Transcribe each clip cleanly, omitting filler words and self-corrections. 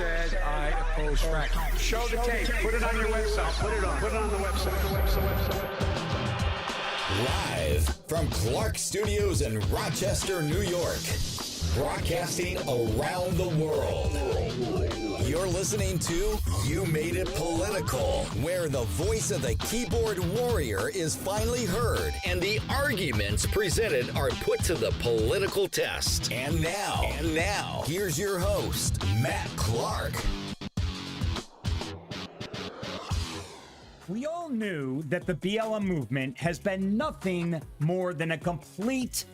said I oppose fracking. Show the tape. Put it on your website. Put it on the website. Live from Clark Studios in Rochester, New York. Broadcasting around the world. You're listening to You Made It Political, where the voice of the keyboard warrior is finally heard and the arguments presented are put to the political test. And now, here's your host, Matt Clark. We all knew that the BLM movement has been nothing more than a complete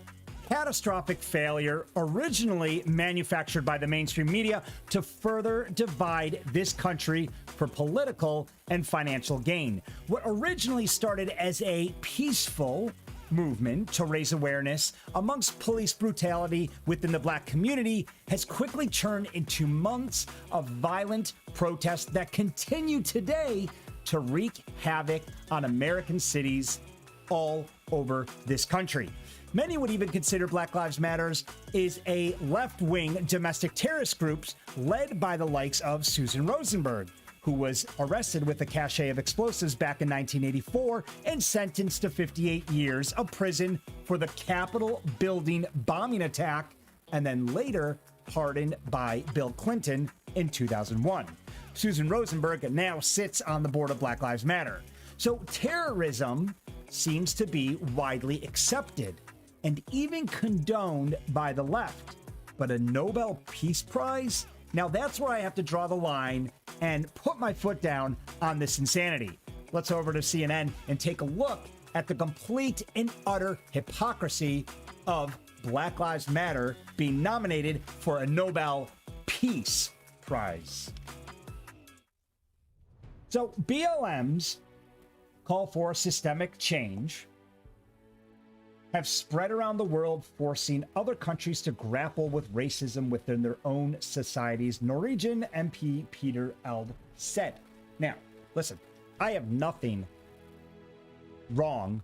catastrophic failure, originally manufactured by the mainstream media to further divide this country for political and financial gain. What originally started as a peaceful movement to raise awareness amongst police brutality within the black community has quickly turned into months of violent protests that continue today to wreak havoc on American cities all over this country. Many would even consider Black Lives Matter is a left-wing domestic terrorist group led by the likes of Susan Rosenburg, who was arrested with a cache of explosives back in 1984 and sentenced to 58 years of prison for the Capitol building bombing attack, and then later pardoned by Bill Clinton in 2001. Susan Rosenburg now sits on the board of Black Lives Matter. So terrorism seems to be widely accepted and even condoned by the left. But a Nobel Peace Prize? Now that's where I have to draw the line and put my foot down on this insanity. Let's over to CNN and take a look at the complete and utter hypocrisy of Black Lives Matter being nominated for a Nobel Peace Prize. So BLM's call for systemic change have spread around the world, forcing other countries to grapple with racism within their own societies, Norwegian MP Peter Eld said. Now, listen, I have nothing wrong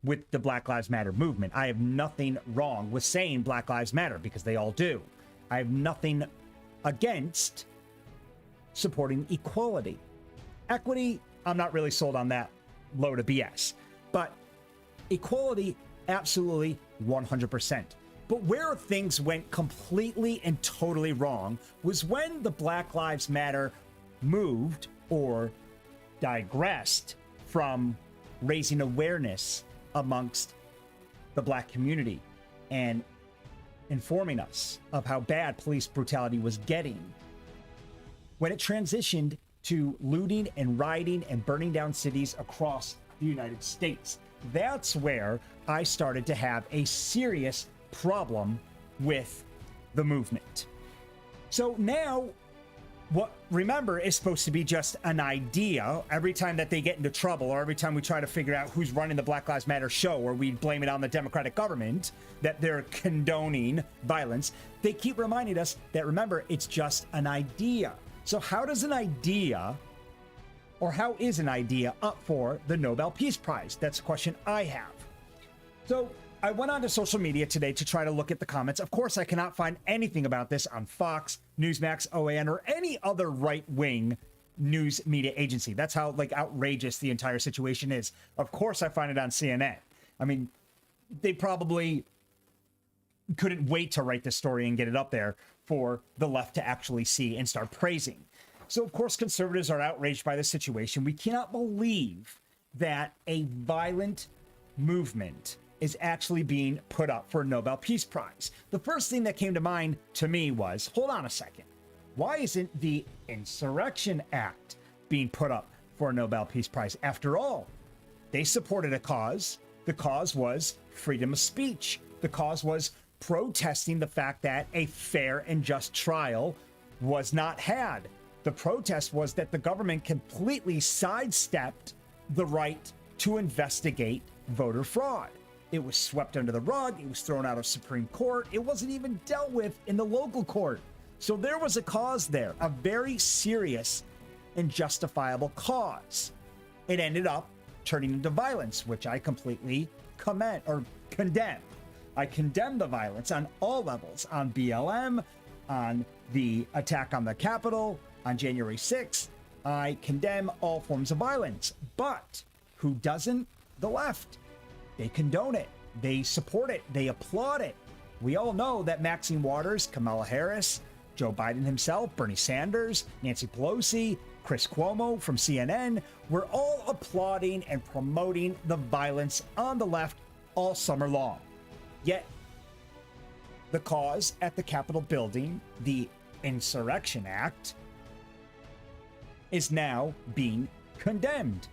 with the Black Lives Matter movement. I have nothing wrong with saying Black Lives Matter, because they all do. I have nothing against supporting equality. Equity, I'm not really sold on that load of BS. But equality, absolutely 100%. But where things went completely and totally wrong was when the Black Lives Matter moved or digressed from raising awareness amongst the black community and informing us of how bad police brutality was getting. When it transitioned to looting and rioting and burning down cities across the United States. That's where I started to have a serious problem with the movement. So now, what, remember, is supposed to be just an idea. Every time that they get into trouble, or every time we try to figure out who's running the Black Lives Matter show, or we blame it on the Democratic government, that they're condoning violence, they keep reminding us that, remember, it's just an idea. So how does an idea, or how is an idea up for the Nobel Peace Prize? That's a question I have. So I went onto social media today to try to look at the comments. Of course, I cannot find anything about this on Fox, Newsmax, OAN, or any other right-wing news media agency. That's how outrageous the entire situation is. Of course, I find it on CNN. I mean, they probably couldn't wait to write this story and get it up there for the left to actually see and start praising. So, of course, conservatives are outraged by this situation. We cannot believe that a violent movement is actually being put up for a Nobel Peace Prize. The first thing that came to mind to me was, hold on a second. Why isn't the Insurrection Act being put up for a Nobel Peace Prize? After all, they supported a cause. The cause was freedom of speech. The cause was protesting the fact that a fair and just trial was not had. The protest was that the government completely sidestepped the right to investigate voter fraud. It was swept under the rug. It was thrown out of Supreme Court. It wasn't even dealt with in the local court. So there was a cause there, a very serious and justifiable cause. It ended up turning into violence, which I completely condemn. I condemn the violence on all levels, on BLM, on the attack on the Capitol on January 6th. I condemn all forms of violence. But who doesn't? The left. They condone it. They support it. They applaud it. We all know that Maxine Waters, Kamala Harris, Joe Biden himself, Bernie Sanders, Nancy Pelosi, Chris Cuomo from CNN were all applauding and promoting the violence on the left all summer long. Yet, the cause at the Capitol building, the Insurrection Act, is now being condemned.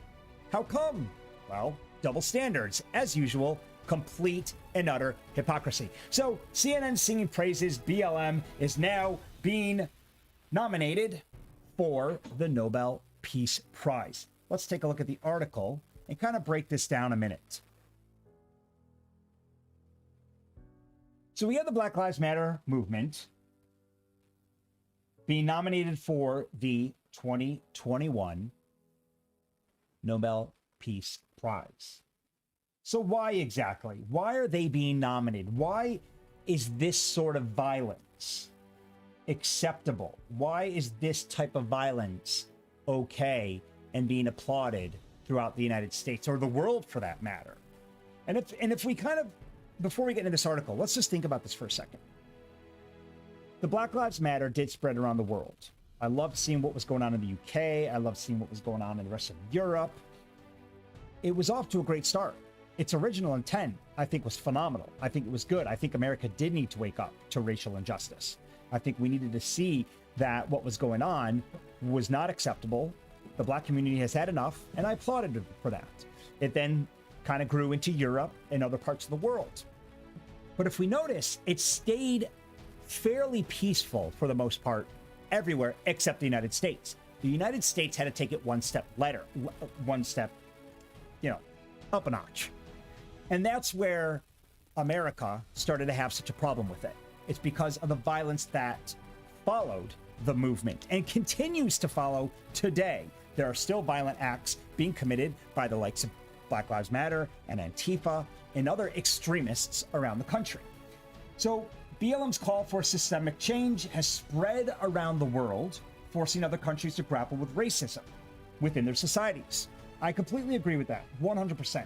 How come? Well, double standards, as usual, complete and utter hypocrisy. So CNN singing praises, BLM is now being nominated for the Nobel Peace Prize. Let's take a look at the article and kind of break this down a minute. So we have the Black Lives Matter movement being nominated for the 2021 Nobel Peace Prize. So why exactly? Why are they being nominated? Why is this sort of violence acceptable? Why is this type of violence okay and being applauded throughout the United States or the world for that matter? And if we kind of, before we get into this article, let's just think about this for a second. The Black Lives Matter did spread around the world. I loved seeing what was going on in the UK. I loved seeing what was going on in the rest of Europe. It was off to a great start. Its original intent, I think, was phenomenal. I think it was good. I think America did need to wake up to racial injustice. I think we needed to see that what was going on was not acceptable. The Black community has had enough, and I applauded it for that. It then kind of grew into Europe and other parts of the world. But if we notice, it stayed fairly peaceful for the most part everywhere except the United States. The United States had to take it one step, up a notch. And that's where America started to have such a problem with it. It's because of the violence that followed the movement and continues to follow today. There are still violent acts being committed by the likes of Black Lives Matter and Antifa and other extremists around the country. So BLM's call for systemic change has spread around the world, forcing other countries to grapple with racism within their societies. I completely agree with that, 100%.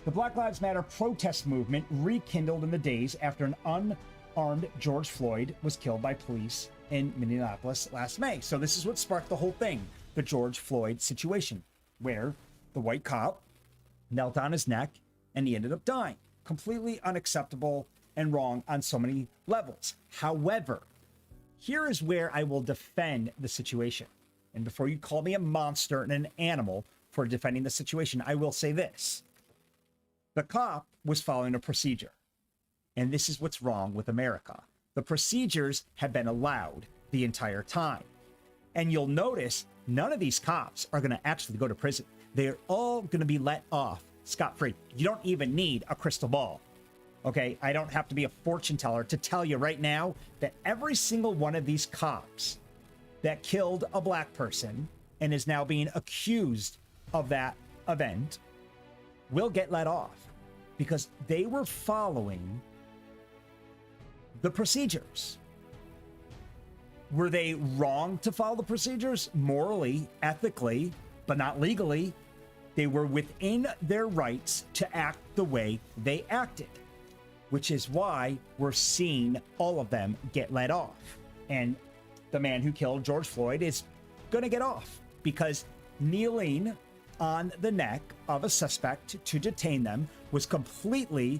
The Black Lives Matter protest movement rekindled in the days after an unarmed George Floyd was killed by police in Minneapolis last May. So this is what sparked the whole thing, the George Floyd situation, where the white cop knelt on his neck and he ended up dying. Completely unacceptable and wrong on so many levels. However, here is where I will defend the situation. And before you call me a monster and an animal for defending the situation, I will say this. The cop was following a procedure. And this is what's wrong with America. The procedures have been allowed the entire time. And you'll notice none of these cops are going to actually go to prison. They're all going to be let off scot-free. You don't even need a crystal ball. Okay, I don't have to be a fortune teller to tell you right now that every single one of these cops that killed a black person and is now being accused of that event will get let off because they were following the procedures. Were they wrong to follow the procedures? Morally, ethically, but not legally. They were within their rights to act the way they acted, which is why we're seeing all of them get let off. And the man who killed George Floyd is going to get off because kneeling on the neck of a suspect to detain them was completely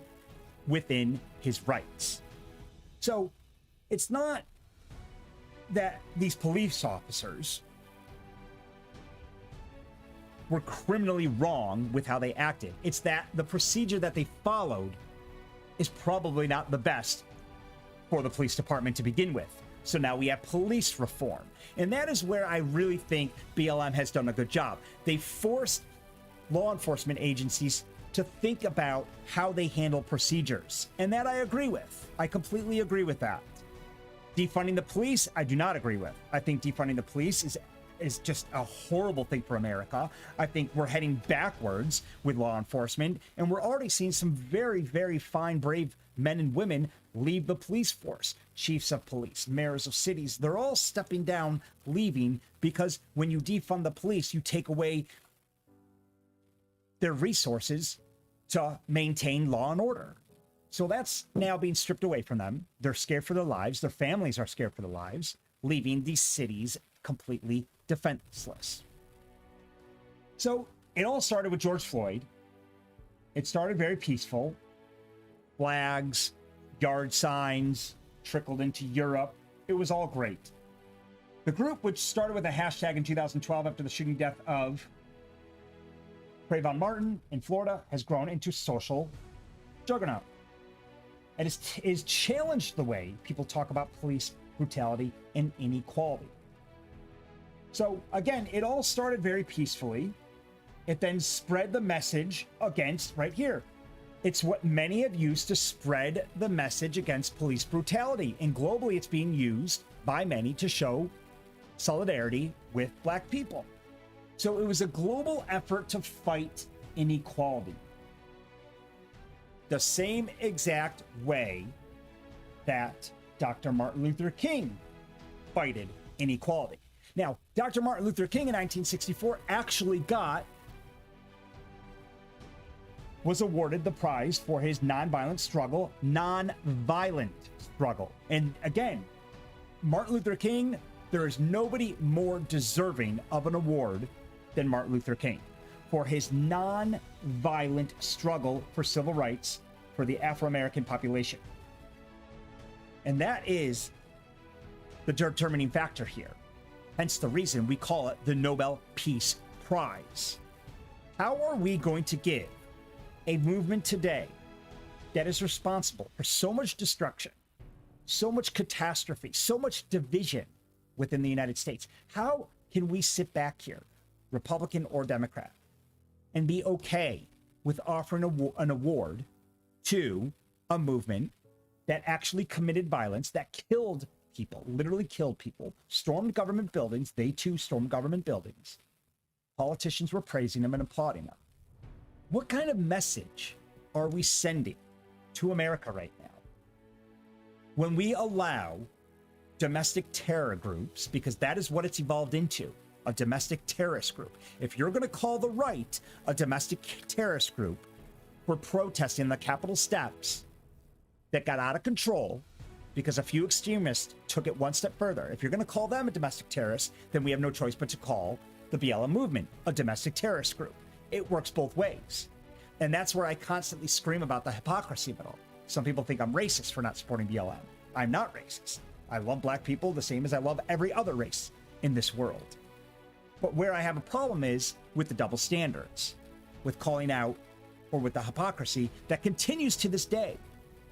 within his rights. So it's not that these police officers were criminally wrong with how they acted. It's that the procedure that they followed is probably not the best for the police department to begin with. So now we have police reform. And that is where I really think BLM has done a good job. They forced law enforcement agencies to think about how they handle procedures. And that I agree with. I completely agree with that. Defunding the police, I do not agree with. I think defunding the police is is just a horrible thing for America. I think we're heading backwards with law enforcement, and we're already seeing some very, very fine, brave men and women leave the police force. Chiefs of police, mayors of cities, they're all stepping down, leaving, because when you defund the police, you take away their resources to maintain law and order. So that's now being stripped away from them. They're scared for their lives. Their families are scared for their lives, leaving these cities completely defenseless. So it all started with George Floyd. It started very peaceful. Flags, yard signs, trickled into Europe. It was all great. The group, which started with a hashtag in 2012 after the shooting death of Trayvon Martin in Florida, has grown into social juggernaut. And is challenged the way people talk about police brutality and inequality. So again, it all started very peacefully. It then spread the message against, right here, it's what many have used to spread the message against police brutality. And globally, it's being used by many to show solidarity with Black people. So it was a global effort to fight inequality. The same exact way that Dr. Martin Luther King fighted inequality. Now, Dr. Martin Luther King in 1964 actually was awarded the prize for his nonviolent struggle. And again, Martin Luther King, there is nobody more deserving of an award than Martin Luther King for his non-violent struggle for civil rights for the Afro-American population. And that is the determining factor here. Hence the reason we call it the Nobel Peace Prize. How are we going to give a movement today that is responsible for so much destruction, so much catastrophe, so much division within the United States? How can we sit back here, Republican or Democrat, and be okay with offering an award to a movement that actually committed violence, that killed people, literally killed people, stormed government buildings? They too stormed government buildings. Politicians were praising them and applauding them. What kind of message are we sending to America right now when we allow domestic terror groups, because that is what it's evolved into, a domestic terrorist group? If you're going to call the right a domestic terrorist group for protesting the Capitol steps that got out of control because a few extremists took it one step further, if you're going to call them a domestic terrorist, then we have no choice but to call the BLM movement a domestic terrorist group. It works both ways. And that's where I constantly scream about the hypocrisy of it all. Some people think I'm racist for not supporting BLM. I'm not racist. I love Black people the same as I love every other race in this world. But where I have a problem is with the double standards, with calling out, or with the hypocrisy that continues to this day.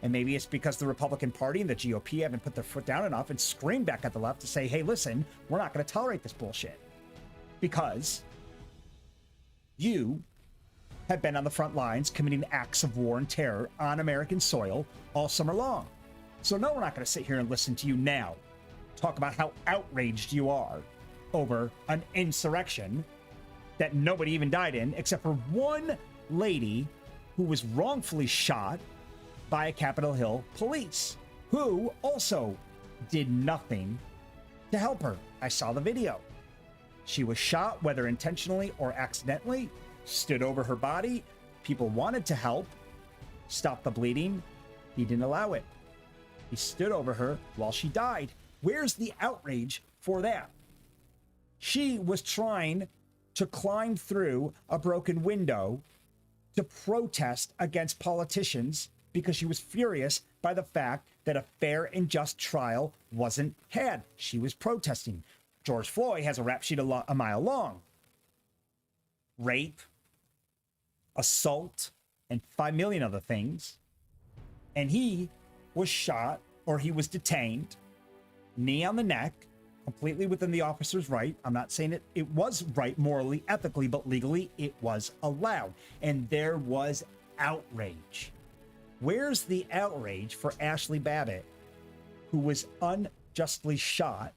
And maybe it's because the Republican Party and the GOP haven't put their foot down enough and screamed back at the left to say, hey, listen, we're not going to tolerate this bullshit. Because you have been on the front lines committing acts of war and terror on American soil all summer long. So no, we're not going to sit here and listen to you now talk about how outraged you are over an insurrection that nobody even died in, except for one lady who was wrongfully shot by a Capitol Hill police, who also did nothing to help her. I saw the video. She was shot, whether intentionally or accidentally, stood over her body. People wanted to help, stop the bleeding. He didn't allow it. He stood over her while she died. Where's the outrage for that? She was trying to climb through a broken window to protest against politicians because she was furious by the fact that a fair and just trial wasn't had. She was protesting. George Floyd has a rap sheet a mile long. Rape, assault, and 5 million other things. And he was shot, or he was detained, knee on the neck, completely within the officer's right. I'm not saying it was right morally, ethically, but legally it was allowed. And there was outrage. Where's the outrage for Ashley Babbitt, who was unjustly shot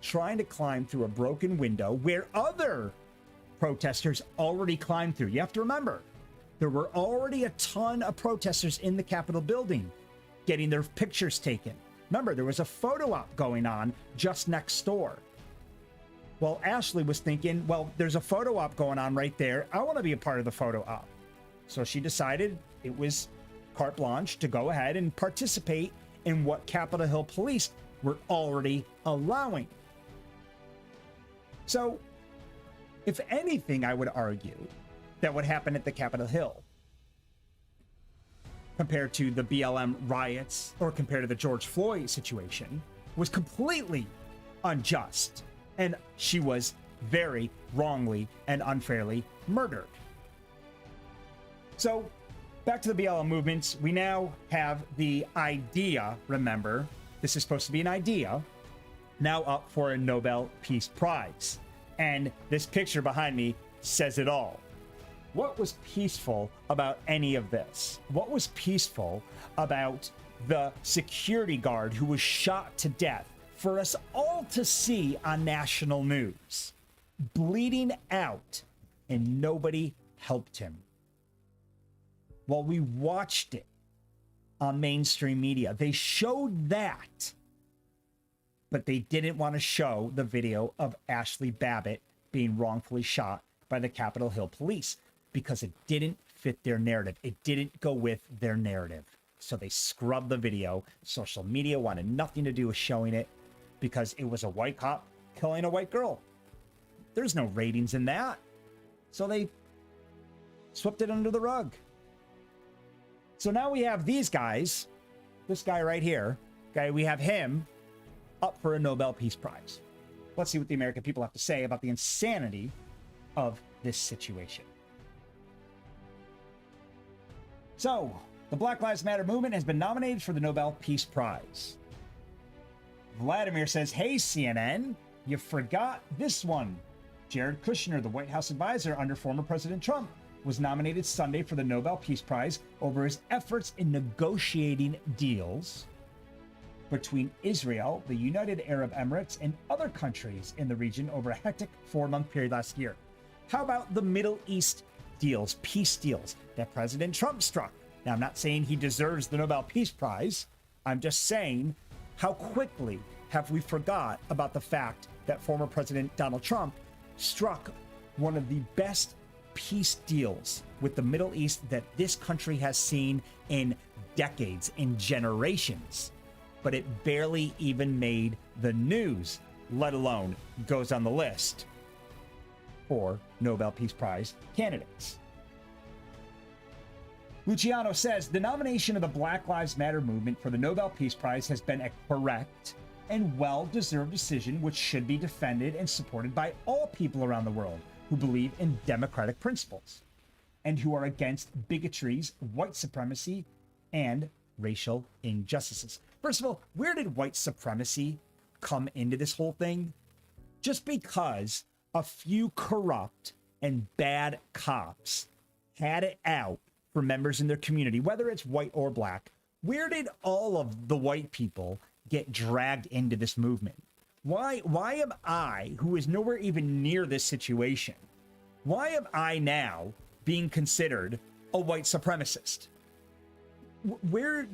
trying to climb through a broken window where other protesters already climbed through. You have to remember, there were already a ton of protesters in the Capitol building getting their pictures taken. Remember, there was a photo op going on just next door. Well, Ashley was thinking, well, there's a photo op going on right there. I want to be a part of the photo op. So she decided it was carte blanche to go ahead and participate in what Capitol Hill police were already allowing. So, if anything, I would argue that what happened at the Capitol Hill compared to the BLM riots or compared to the George Floyd situation was completely unjust. And she was very wrongly and unfairly murdered. So, back to the BLM movements, we now have the idea, remember, this is supposed to be an idea, now up for a Nobel Peace Prize. And this picture behind me says it all. What was peaceful about any of this? What was peaceful about the security guard who was shot to death for us all to see on national news, bleeding out, and nobody helped him? Well, we watched it on mainstream media. They showed that, but they didn't want to show the video of Ashley Babbitt being wrongfully shot by the Capitol Hill police because it didn't fit their narrative. It didn't go with their narrative. So they scrubbed the video. Social media wanted nothing to do with showing it because it was a white cop killing a white girl. There's no ratings in that. So they swept it under the rug. So now we have these guys, this guy right here, okay, we have him up for a Nobel Peace Prize. Let's see what the American people have to say about the insanity of this situation. So, the Black Lives Matter movement has been nominated for the Nobel Peace Prize. Vladimir says, hey, CNN, you forgot this one. Jared Kushner, the White House advisor under former President Trump, was nominated Sunday for the Nobel Peace Prize over his efforts in negotiating deals between Israel, the United Arab Emirates, and other countries in the region over a hectic 4-month period last year. How about the Middle East deals, peace deals that President Trump struck? Now, I'm not saying he deserves the Nobel Peace Prize. I'm just saying, how quickly have we forgot about the fact that former President Donald Trump struck one of the best peace deals with the Middle East that this country has seen in decades, in generations. But it barely even made the news, let alone goes on the list for Nobel Peace Prize candidates. Luciano says, the nomination of the Black Lives Matter movement for the Nobel Peace Prize has been a correct and well-deserved decision which should be defended and supported by all people around the world who believe in democratic principles and who are against bigotries, white supremacy, and racial injustices. First of all, where did white supremacy come into this whole thing? Just because a few corrupt and bad cops had it out for members in their community, whether it's white or black, where did all of the white people get dragged into this movement? Why am I, who is nowhere even near this situation, why am I now being considered a white supremacist? Where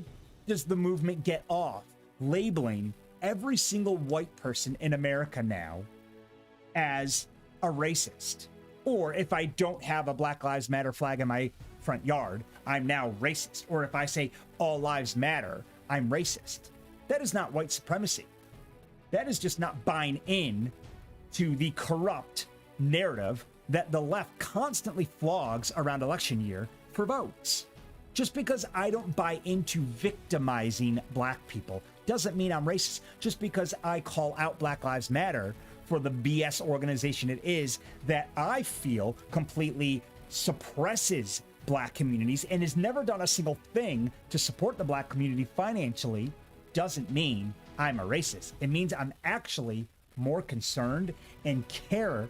does the movement get off labeling every single white person in America now as a racist? Or if I don't have a Black Lives Matter flag in my front yard, I'm now racist. Or if I say all lives matter, I'm racist. That is not white supremacy. That is just not buying in to the corrupt narrative that the left constantly flogs around election year for votes. Just because I don't buy into victimizing black people doesn't mean I'm racist. Just because I call out Black Lives Matter for the BS organization it is that I feel completely suppresses black communities and has never done a single thing to support the black community financially doesn't mean I'm a racist. It means I'm actually more concerned and care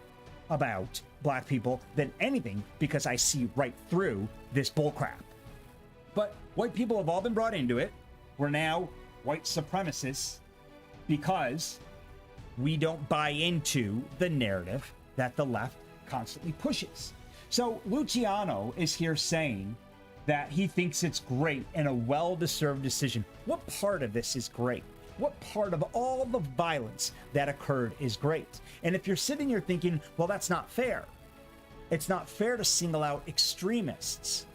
about black people than anything because I see right through this bullcrap. But white people have all been brought into it. We're now white supremacists because we don't buy into the narrative that the left constantly pushes. So Luciano is here saying that he thinks it's great and a well-deserved decision. What part of this is great? What part of all the violence that occurred is great? And if you're sitting here thinking, well, that's not fair. It's not fair to single out extremists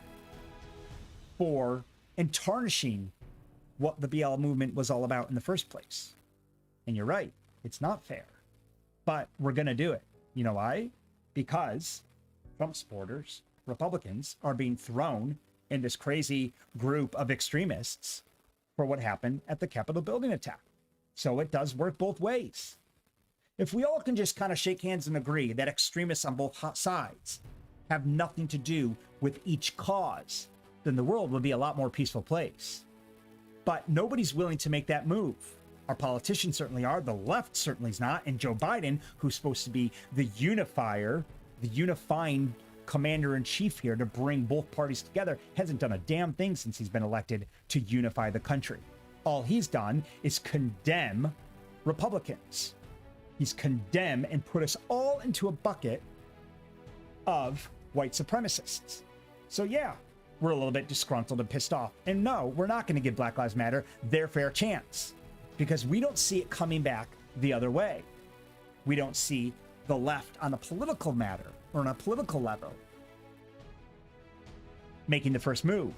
for and tarnishing what the BL movement was all about in the first place. And you're right, it's not fair. But we're going to do it. You know why? Because Trump supporters, Republicans, are being thrown in this crazy group of extremists for what happened at the Capitol building attack. So it does work both ways. If we all can just kind of shake hands and agree that extremists on both sides have nothing to do with each cause, then the world would be a lot more peaceful place. But nobody's willing to make that move. Our politicians certainly are. The left certainly is not. And Joe Biden, who's supposed to be the unifier, the unifying commander-in-chief here to bring both parties together, hasn't done a damn thing since he's been elected to unify the country. All he's done is condemn Republicans. He's condemned and put us all into a bucket of white supremacists. So yeah, we're a little bit disgruntled and pissed off. And no, we're not going to give Black Lives Matter their fair chance because we don't see it coming back the other way. We don't see the left on a political matter or on a political level making the first move.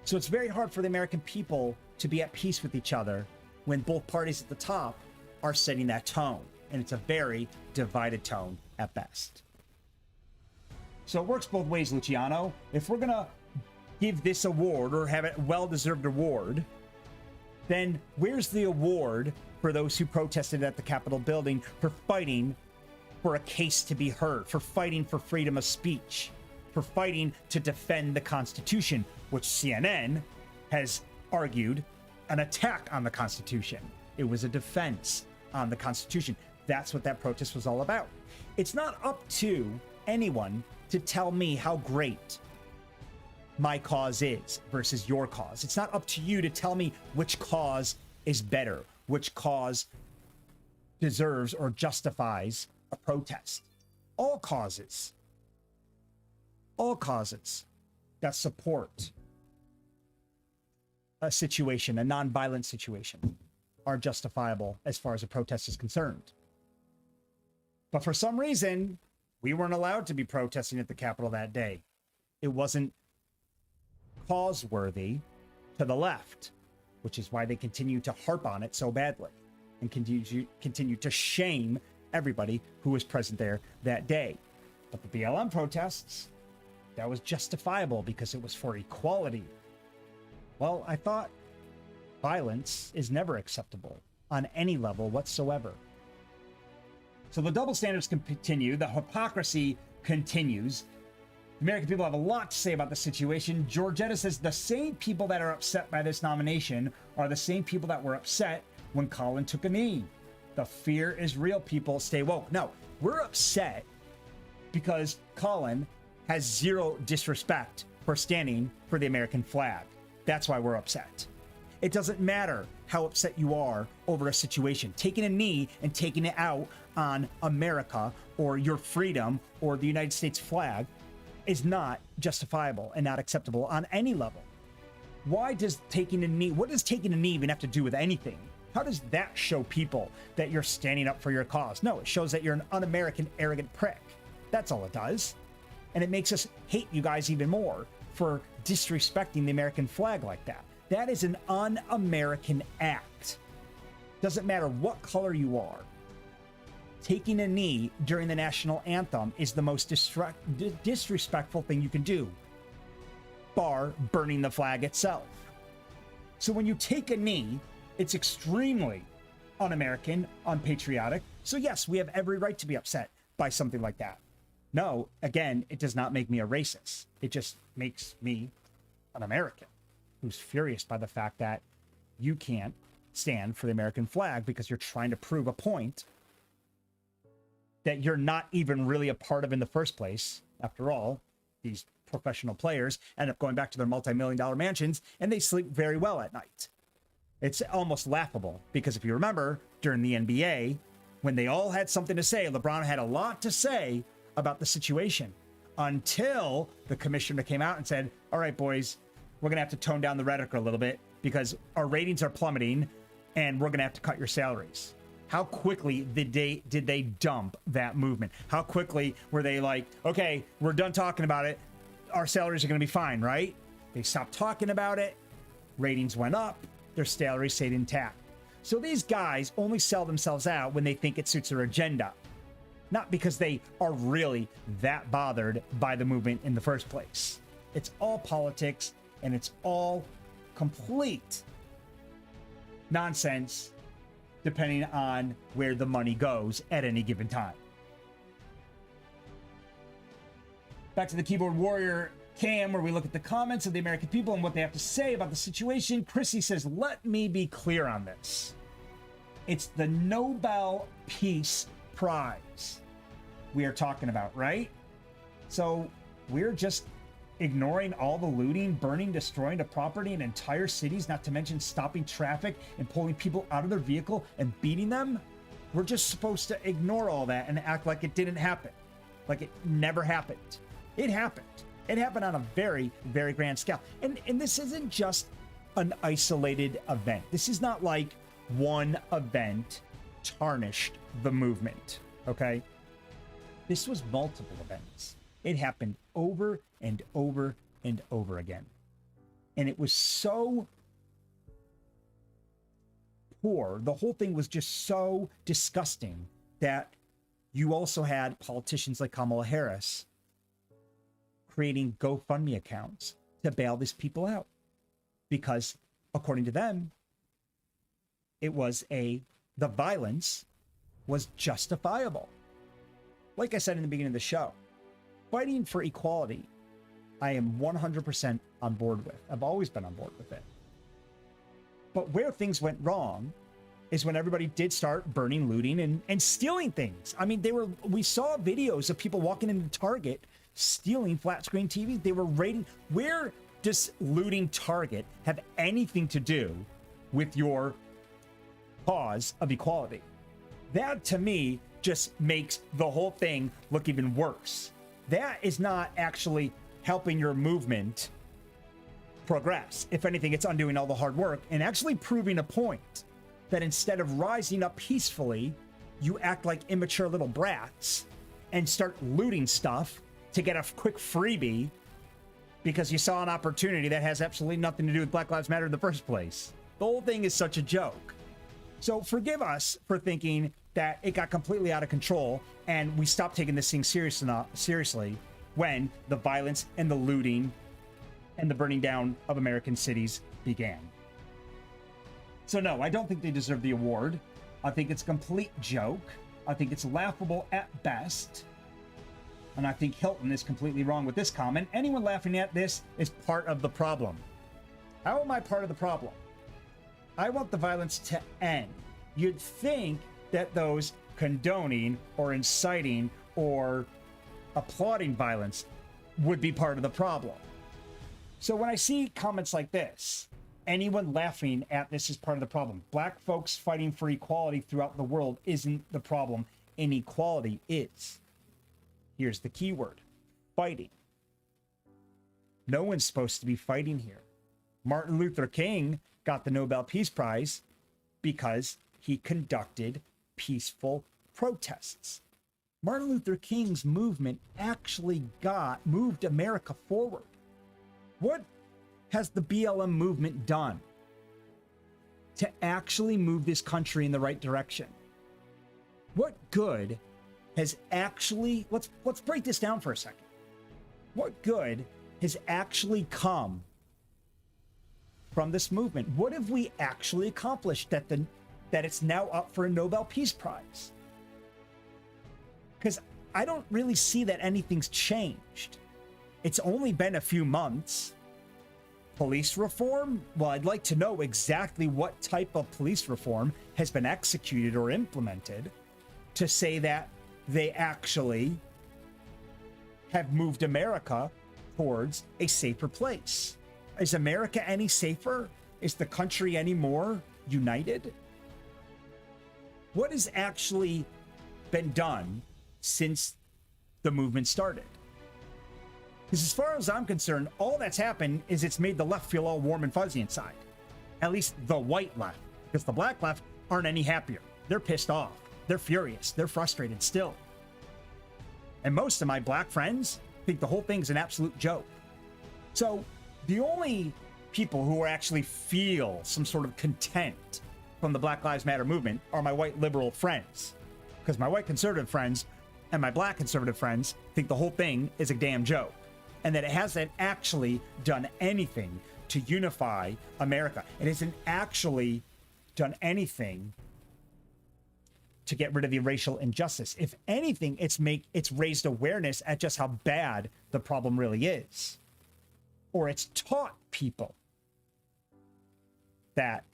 So it's very hard for the American people to be at peace with each other when both parties at the top are setting that tone. And it's a very divided tone at best. So it works both ways, Luciano. If we're going to give this award or have a well-deserved award, then where's the award for those who protested at the Capitol building for fighting for a case to be heard, for fighting for freedom of speech, for fighting to defend the Constitution, which CNN has argued an attack on the Constitution. It was a defense on the Constitution. That's what that protest was all about. It's not up to anyone to tell me how great my cause is versus your cause. It's not up to you to tell me which cause is better, which cause deserves or justifies a protest. All causes that support a situation, a non-violent situation, are justifiable as far as a protest is concerned. But for some reason, we weren't allowed to be protesting at the Capitol that day. It wasn't cause-worthy to the left, which is why they continue to harp on it so badly and continue to shame everybody who was present there that day. But the BLM protests, that was justifiable because it was for equality. Well, I thought violence is never acceptable on any level whatsoever. So the double standards continue, the hypocrisy continues. The American people have a lot to say about the situation. Georgetta says the same people that are upset by this nomination are the same people that were upset when Colin took a knee. The fear is real, people. Stay woke. No, we're upset because Colin has zero disrespect for standing for the American flag. That's why we're upset. It doesn't matter how upset you are over a situation. Taking a knee and taking it out on America or your freedom or the United States flag is not justifiable and not acceptable on any level. Why does taking a knee, what does taking a knee even have to do with anything? How does that show people that you're standing up for your cause? No, it shows that you're an un-American, arrogant prick. That's all it does. And it makes us hate you guys even more for disrespecting the American flag like that. That is an un-American act. Doesn't matter what color you are. Taking a knee during the national anthem is the most disrespectful thing you can do, bar burning the flag itself. So when you take a knee, it's extremely un-American, unpatriotic. So yes, we have every right to be upset by something like that. No, again, it does not make me a racist. It just makes me an American who's furious by the fact that you can't stand for the American flag because you're trying to prove a point that you're not even really a part of in the first place. After all, these professional players end up going back to their multi-million-dollar mansions and they sleep very well at night. It's almost laughable because if you remember, during the NBA, when they all had something to say. LeBron had a lot to say about the situation until the commissioner came out and said, all right, boys, we're going to have to tone down the rhetoric a little bit because our ratings are plummeting and we're going to have to cut your salaries. How quickly did they dump that movement? How quickly were they like, okay, we're done talking about it. Our salaries are going to be fine, right? They stopped talking about it. Ratings went up. Their salaries stayed intact. So these guys only sell themselves out when they think it suits their agenda, not because they are really that bothered by the movement in the first place. It's all politics and it's all complete nonsense depending on where the money goes at any given time. Back to the keyboard warrior cam, where we look at the comments of the American people and what they have to say about the situation. Chrissy says, let me be clear on this. It's the Nobel Peace Prize we are talking about, right? So we're just ignoring all the looting, burning, destroying of property in entire cities, not to mention stopping traffic and pulling people out of their vehicle and beating them. We're just supposed to ignore all that and act like it didn't happen, like it never happened. It happened. It happened on a very, very grand scale. And this isn't just an isolated event. This is not like one event tarnished the movement, okay? This was multiple events. It happened over and over and over again. And it was so poor. The whole thing was just so disgusting that you also had politicians like Kamala Harris creating GoFundMe accounts to bail these people out. Because according to them, the violence was justifiable. Like I said in the beginning of the show, fighting for equality, I am 100% on board with. I've always been on board with it. But where things went wrong is when everybody did start burning, looting, and stealing things. I mean, we saw videos of people walking into Target stealing flat screen TVs. They were raiding. Where does looting Target have anything to do with your cause of equality? That, to me, just makes the whole thing look even worse. That is not actually helping your movement progress. If anything, it's undoing all the hard work and actually proving a point that instead of rising up peacefully, you act like immature little brats and start looting stuff to get a quick freebie because you saw an opportunity that has absolutely nothing to do with Black Lives Matter in the first place. The whole thing is such a joke. So forgive us for thinking that it got completely out of control and we stopped taking this thing seriously when the violence and the looting and the burning down of American cities began. So no, I don't think they deserve the award. I think it's a complete joke. I think it's laughable at best. And I think Hilton is completely wrong with this comment. Anyone laughing at this is part of the problem. How am I part of the problem? I want the violence to end. You'd think that those condoning or inciting or applauding violence would be part of the problem. So when I see comments like this, anyone laughing at this is part of the problem. Black folks fighting for equality throughout the world isn't the problem. Inequality is. Here's the key word: fighting. No one's supposed to be fighting here. Martin Luther King got the Nobel Peace Prize because he conducted peaceful protests. Martin Luther King's movement actually moved America forward. What has the BLM movement done to actually move this country in the right direction? What good has actually, let's break this down for a second. What good has actually come from this movement? What have we actually accomplished that it's now up for a Nobel Peace Prize? Because I don't really see that anything's changed. It's only been a few months. Police reform? Well, I'd like to know exactly what type of police reform has been executed or implemented to say that they actually have moved America towards a safer place. Is America any safer? Is the country any more united? What has actually been done since the movement started? Because as far as I'm concerned, all that's happened is it's made the left feel all warm and fuzzy inside. At least the white left. Because the black left aren't any happier. They're pissed off. They're furious. They're frustrated still. And most of my black friends think the whole thing's an absolute joke. So the only people who actually feel some sort of content from the Black Lives Matter movement are my white liberal friends. Because my white conservative friends and my black conservative friends think the whole thing is a damn joke. And that it hasn't actually done anything to unify America. It hasn't actually done anything to get rid of the racial injustice. If anything, it's raised awareness at just how bad the problem really is. Or it's taught people that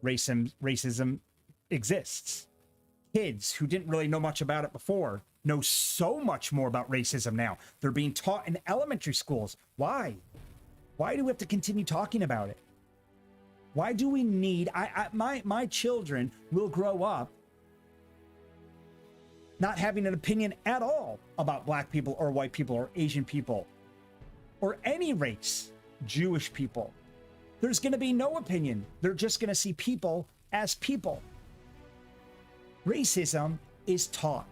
racism exists. Kids who didn't really know much about it before know so much more about racism now. They're being taught in elementary schools. Why? Why do we have to continue talking about it? Why do we need... my children will grow up not having an opinion at all about black people or white people or Asian people or any race, Jewish people. There's going to be no opinion. They're just going to see people as people. Racism is taught.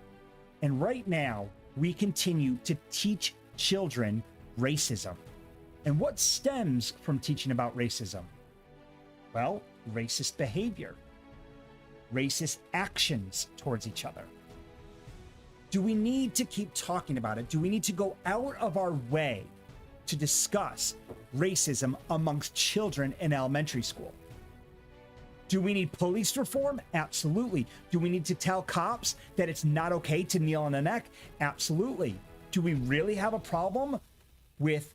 And right now, we continue to teach children racism. And what stems from teaching about racism? Well, racist behavior, racist actions towards each other. Do we need to keep talking about it? Do we need to go out of our way to discuss racism amongst children in elementary school? Do we need police reform? Absolutely. Do we need to tell cops that it's not okay to kneel on the neck? Absolutely. Do we really have a problem with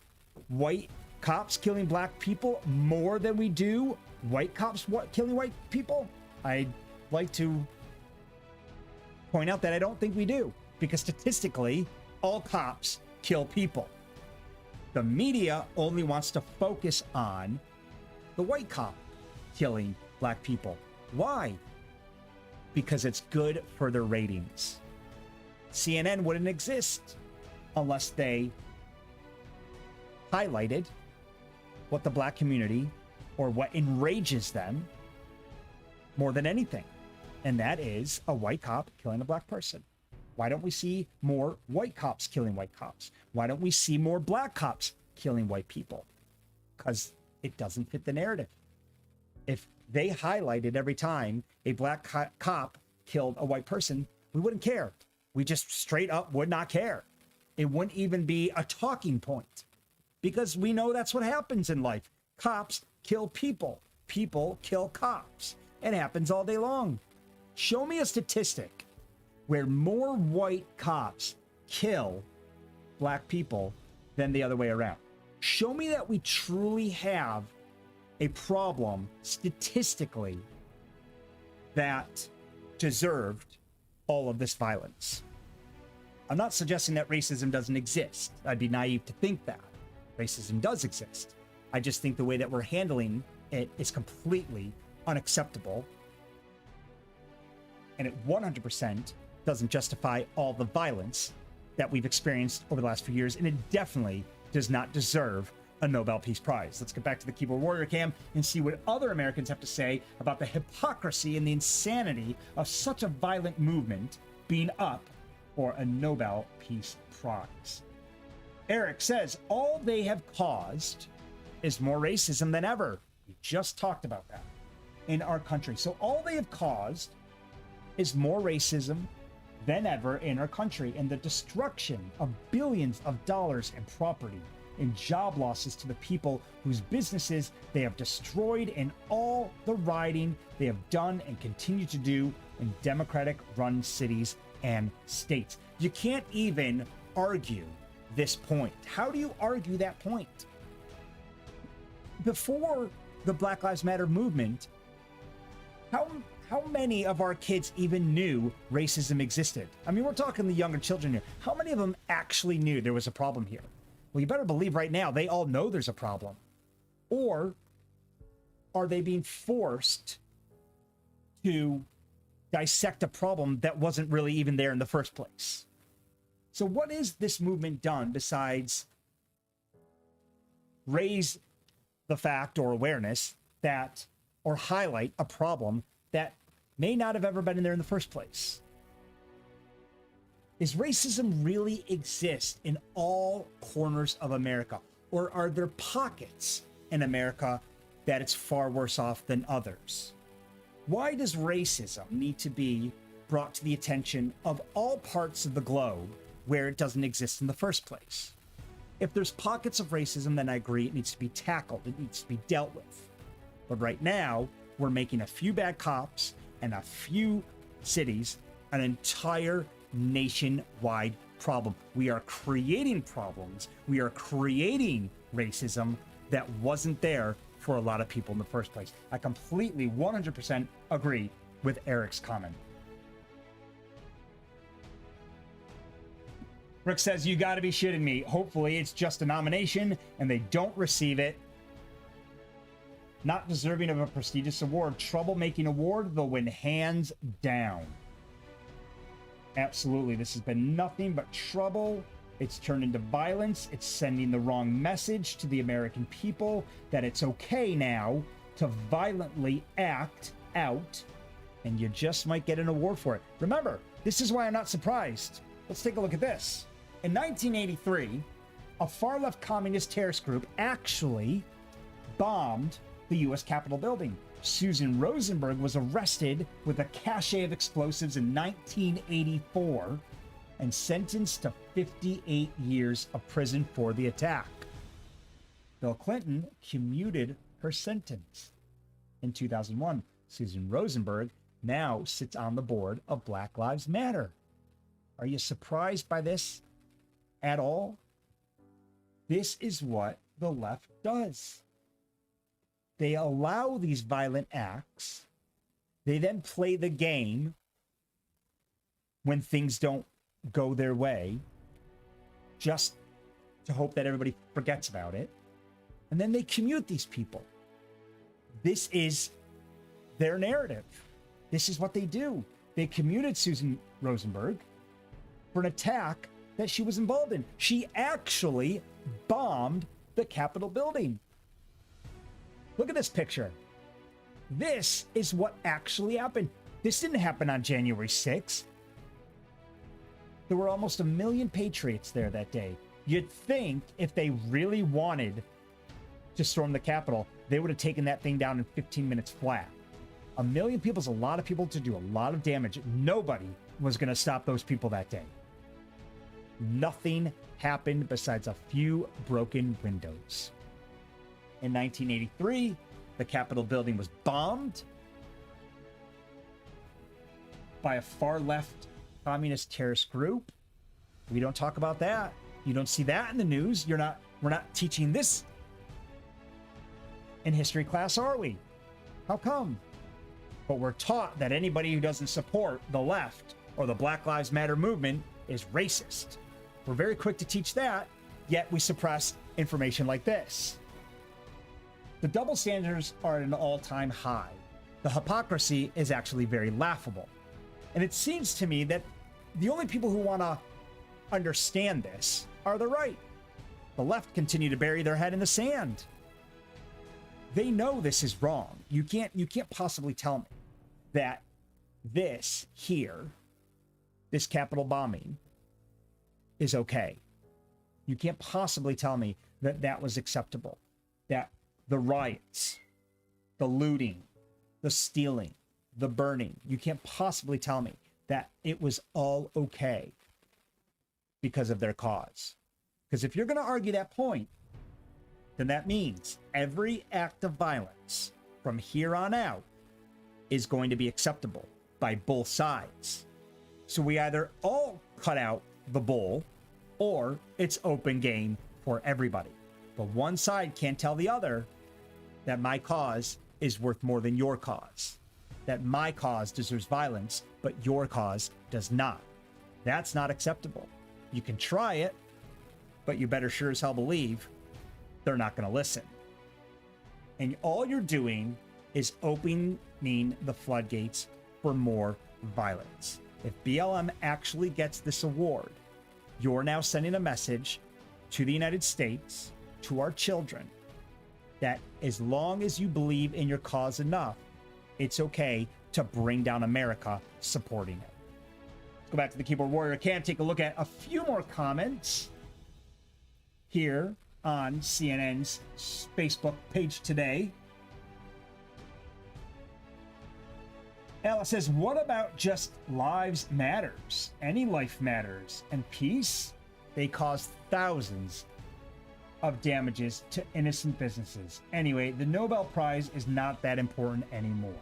white cops killing black people more than we do white cops killing white people? I'd like to point out that I don't think we do, because statistically, all cops kill people. The media only wants to focus on the white cop killing black people. Why? Because it's good for their ratings. CNN wouldn't exist unless they highlighted what the black community or what enrages them more than anything. And that is a white cop killing a black person. Why don't we see more white cops killing white cops? Why don't we see more black cops killing white people? Because it doesn't fit the narrative. If they highlighted every time a black cop killed a white person, we wouldn't care. We just straight up would not care. It wouldn't even be a talking point, because we know that's what happens in life. Cops kill people. People kill cops. It happens all day long. Show me a statistic where more white cops kill black people than the other way around. Show me that we truly have a problem statistically that deserved all of this violence. I'm not suggesting that racism doesn't exist. I'd be naive to think that. Racism does exist. I just think the way that we're handling it is completely unacceptable. And it 100% doesn't justify all the violence that we've experienced over the last few years. And it definitely does not deserve a Nobel Peace Prize. Let's get back to the Keyboard Warrior Cam and see what other Americans have to say about the hypocrisy and the insanity of such a violent movement being up for a Nobel Peace Prize. Eric says, all they have caused is more racism than ever. We just talked about that in our country. So all they have caused is more racism than ever in our country, and the destruction of billions of dollars in property and job losses to the people whose businesses they have destroyed, and all the rioting they have done and continue to do in Democratic-run cities and states. You can't even argue this point. How do you argue that point? Before the Black Lives Matter movement, how many of our kids even knew racism existed? I mean, we're talking the younger children here. How many of them actually knew there was a problem here? Well, you better believe right now they all know there's a problem. Or are they being forced to dissect a problem that wasn't really even there in the first place. So what is this movement done besides raise the fact or awareness that, or highlight a problem that may not have ever been in there in the first place? Is racism really exist in all corners of America? Or are there pockets in America that it's far worse off than others? Why does racism need to be brought to the attention of all parts of the globe where it doesn't exist in the first place? If there's pockets of racism, then I agree it needs to be tackled, it needs to be dealt with. But right now, we're making a few bad cops and a few cities an entire nationwide problem. We are creating problems. We are creating racism that wasn't there for a lot of people in the first place. I completely 100% agree with Eric's comment. Rick says, you got to be shitting me. Hopefully it's just a nomination and they don't receive it. Not deserving of a prestigious award. Troublemaking award, they'll win hands down. Absolutely. This has been nothing but trouble. It's turned into violence. It's sending the wrong message to the American people that it's okay now to violently act out, and you just might get an award for it. Remember, this is why I'm not surprised. Let's take a look at this. In 1983, a far-left communist terrorist group actually bombed the U.S. Capitol building. Susan Rosenburg was arrested with a cache of explosives in 1984 and sentenced to 58 years of prison for the attack. Bill Clinton commuted her sentence. In 2001, Susan Rosenberg now sits on the board of Black Lives Matter. Are you surprised by this at all? This is what the left does. They allow these violent acts. They then play the game when things don't go their way, just to hope that everybody forgets about it. And then they commute these people. This is their narrative. This is what they do. They commuted Susan Rosenberg for an attack that she was involved in. She actually bombed the Capitol building. Look at this picture. This is what actually happened. This didn't happen on January 6th. There were almost 1 million patriots there that day. You'd think if they really wanted to storm the Capitol, they would have taken that thing down in 15 minutes flat. 1 million people is a lot of people to do a lot of damage. Nobody was going to stop those people that day. Nothing happened besides a few broken windows. In 1983, the Capitol building was bombed by a far-left communist terrorist group. We don't talk about that. You don't see that in the news. We're not teaching this in history class, are we? How come? But we're taught that anybody who doesn't support the left or the Black Lives Matter movement is racist. We're very quick to teach that, yet we suppress information like this. The double standards are at an all-time high. The hypocrisy is actually very laughable. And it seems to me that the only people who want to understand this are the right. The left continue to bury their head in the sand. They know this is wrong. You can't possibly tell me that this here, this Capitol bombing, is okay. You can't possibly tell me that that was acceptable. That the riots, the looting, the stealing, the burning, you can't possibly tell me that it was all okay because of their cause. Because if you're going to argue that point, then that means every act of violence from here on out is going to be acceptable by both sides. So we either all cut out the bull or it's open game for everybody. But one side can't tell the other that my cause is worth more than your cause, that my cause deserves violence, but your cause does not. That's not acceptable. You can try it, but you better sure as hell believe they're not going to listen. And all you're doing is opening the floodgates for more violence. If BLM actually gets this award, you're now sending a message to the United States, to our children, that as long as you believe in your cause enough, it's okay to bring down America supporting it. Let's go back to the Keyboard Warrior Cam, take a look at a few more comments here on CNN's Facebook page today. Alice says, what about just lives matters? Any life matters. And peace? They cause thousands of damages to innocent businesses. Anyway, the Nobel Prize is not that important anymore.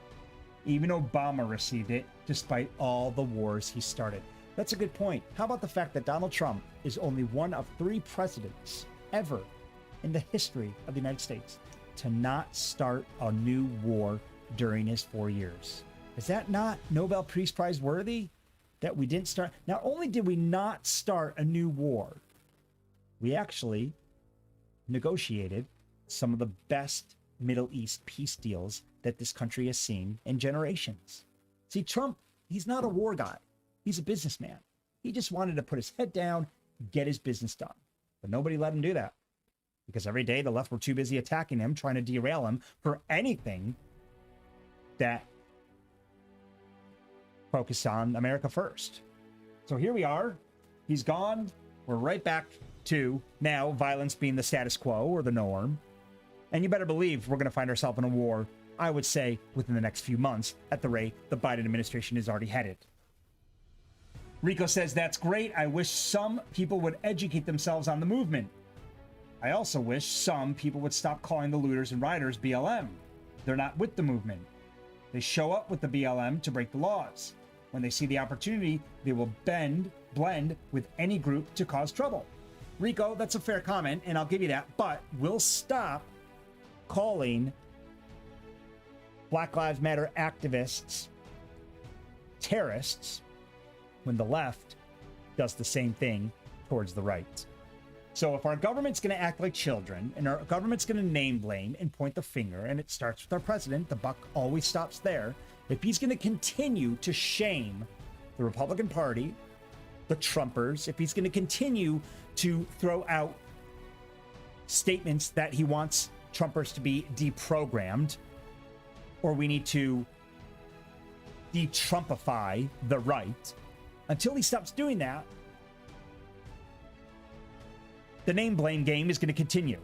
Even Obama received it, despite all the wars he started. That's a good point. How about the fact that Donald Trump is only one of 3 presidents ever in the history of the United States to not start a new war during his 4 years? Is that not Nobel Peace Prize worthy? That we didn't start. Not only did we not start a new war, we actually negotiated some of the best Middle East peace deals that this country has seen in generations. See, Trump, he's not a war guy. He's a businessman. He just wanted to put his head down, get his business done. But nobody let him do that, because every day the left were too busy attacking him, trying to derail him for anything that focused on America first. So here we are. He's gone. We're right back to now violence being the status quo or the norm. And you better believe we're going to find ourselves in a war, I would say, within the next few months at the rate the Biden administration is already headed. Rico says, that's great. I wish some people would educate themselves on the movement. I also wish some people would stop calling the looters and rioters BLM. They're not with the movement. They show up with the BLM to break the laws. When they see the opportunity, they will blend with any group to cause trouble. Rico, that's a fair comment, and I'll give you that, but we'll stop calling Black Lives Matter activists terrorists when the left does the same thing towards the right. So if our government's going to act like children, and our government's going to name blame and point the finger, and it starts with our president, the buck always stops there. If he's going to continue to shame the Republican Party, the Trumpers, if he's going to continue to throw out statements that he wants Trumpers to be deprogrammed, or we need to de-Trumpify the right, until he stops doing that, the name blame game is going to continue.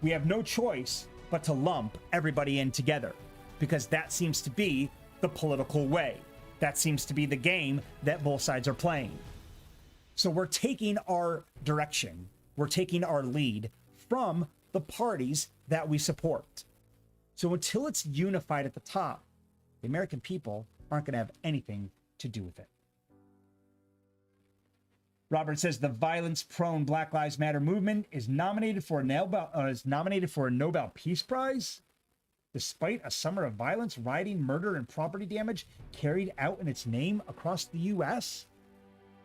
We have no choice but to lump everybody in together, because that seems to be the political way. That seems to be the game that both sides are playing. So we're taking our direction, we're taking our lead from the parties that we support. So until it's unified at the top, the American people aren't going to have anything to do with it. Robert says the violence-prone Black Lives Matter movement is nominated for a Nobel Peace Prize, despite a summer of violence, rioting, murder, and property damage carried out in its name across the U.S.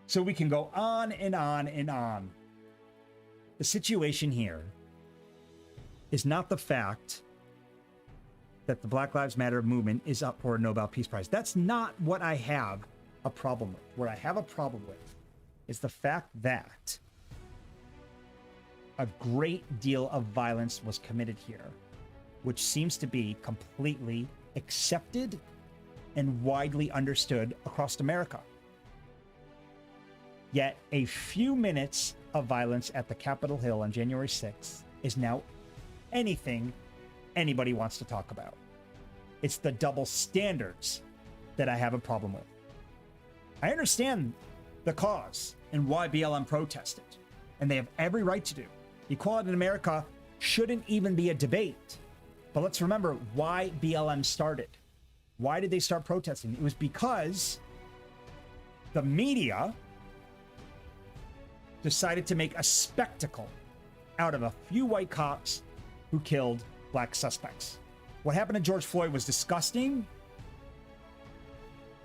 So we can go on and on and on. The situation here is not the fact that the Black Lives Matter movement is up for a Nobel Peace Prize. That's not what I have a problem with. What I have a problem with is the fact that a great deal of violence was committed here, which seems to be completely accepted and widely understood across America. Yet a few minutes of violence at the Capitol Hill on January 6th is now anything anybody wants to talk about. It's the double standards that I have a problem with. I understand the cause and why BLM protested, and they have every right to do. Equality in America shouldn't even be a debate. But let's remember why BLM started. Why did they start protesting? It was because the media decided to make a spectacle out of a few white cops who killed black suspects. What happened to George Floyd was disgusting,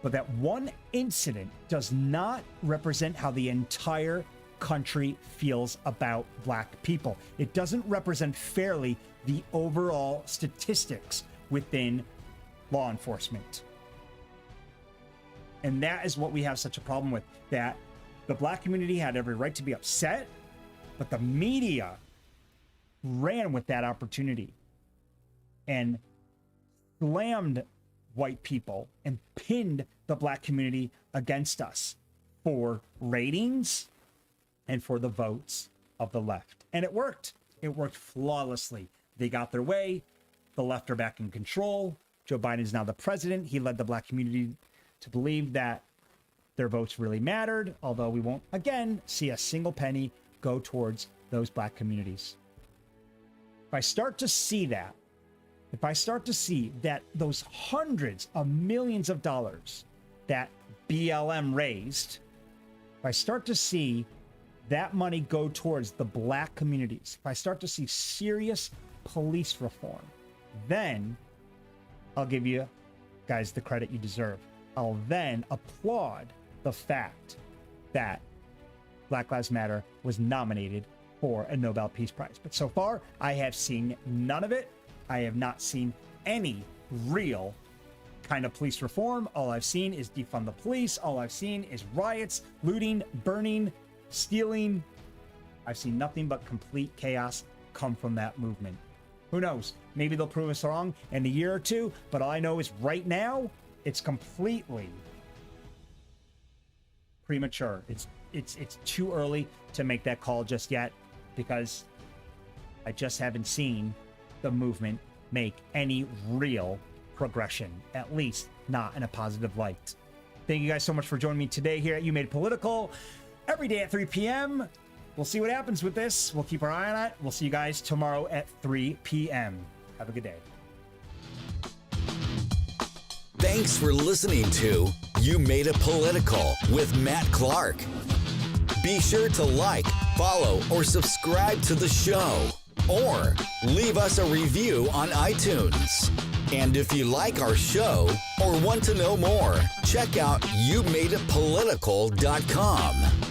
but that one incident does not represent how the entire country feels about black people. It doesn't represent fairly the overall statistics within law enforcement. And that is what we have such a problem with, that the black community had every right to be upset, but the media ran with that opportunity and slammed white people and pinned the black community against us for ratings and for the votes of the left. And it worked. It worked flawlessly. They got their way. The left are back in control. Joe Biden is now the president. He led the black community to believe that their votes really mattered, although we won't, again, see a single penny go towards those black communities. If I start to see that, if I start to see that those hundreds of millions of dollars that BLM raised, if I start to see that money go towards the black communities, if I start to see serious police reform, then I'll give you guys the credit you deserve. I'll then applaud the fact that Black Lives Matter was nominated for a Nobel Peace Prize. But so far, I have seen none of it. I have not seen any real kind of police reform. All I've seen is defund the police. All I've seen is riots, looting, burning, stealing. I've seen nothing but complete chaos come from that movement. Who knows? Maybe they'll prove us wrong in a year or two, but all I know is right now, it's completely premature. It's too early to make that call just yet, because I just haven't seen the movement make any real progression, at least not in a positive light. Thank you guys so much for joining me today here at You Made It Political, every day at 3 p.m. We'll see what happens with this. We'll keep our eye on it. We'll see you guys tomorrow at 3 p.m. Have a good day. Thanks for listening to You Made It Political with Matt Clark. Be sure to like, follow, or subscribe to the show, or leave us a review on iTunes. And if you like our show or want to know more, check out youmadeitpolitical.com.